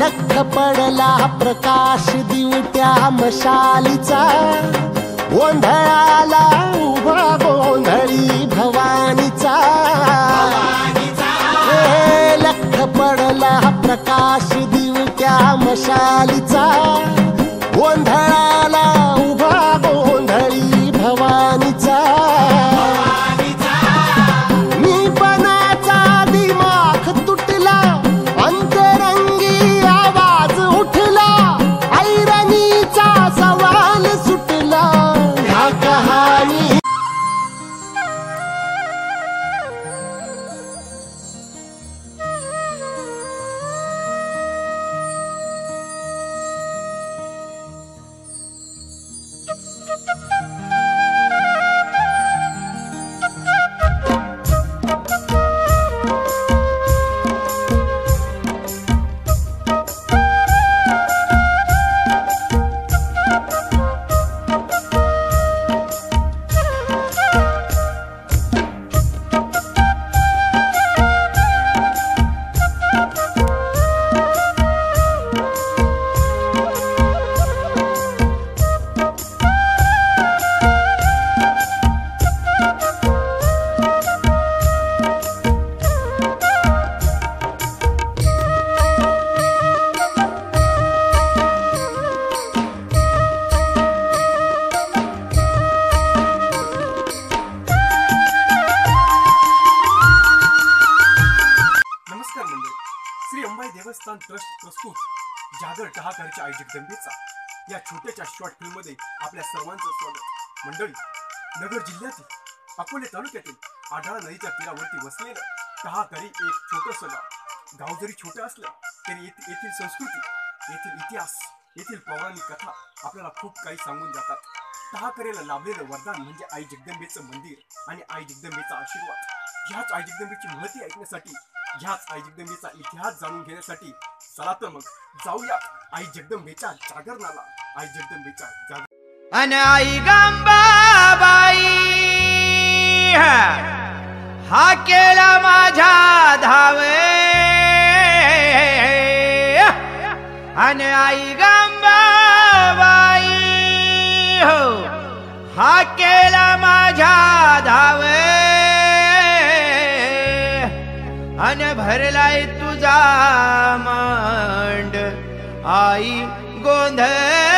लख पडला प्रकाश दिवट्या मशालीचा, गोंधळाला उभा गोंधळी भवानीचा. लख पडला प्रकाश दिवट्या मशालीचा, गोंधळाला उभा गोंधळी भवानीचा. मी पणाचा दिमाख तुटला, अंतरंगी आवाज उठला, ऐरणीचा सवाल सुटला. ह्या कहाणी देवस्थान ट्रस्ट प्रस्तुत जागर टहाकरच्या आई जगदंबेचा या छोट्याशा शॉर्ट फिल्म मध्ये आपल्या सर्वांचं स्वागत. मंडळी, नगर जिल्ह्यातील अकोले तालुक्यातील आढाळा नदीच्या तीरावरती वसलेलं टहाकरी एक छोटंसं गाव. गाव जरी छोटं असलं तरी येथील संस्कृती, येथील इतिहास, येथील पौराणिक कथा आपल्याला खूप काही सांगून जातात. टहाकरेला लाभलेलं वरदान म्हणजे आई जगदंबेचं मंदिर आणि आई जगदंबेचा आशीर्वाद. ह्याच आई जगदंबेची महती ऐकण्यासाठी, ह्याच आई जगदंबेचा इतिहास जाणून घेण्यासाठी चला तर मग जाऊया आई जगदंबेच्या जागरणाला. आई जगदंबेच्या जागर अन आई गंबाबाई हा केला माझ्या धावे, अन आई गंबाबाई हो हा केला माझ्या धावे, अन भरलाय तुझा मांड आई गोंधळ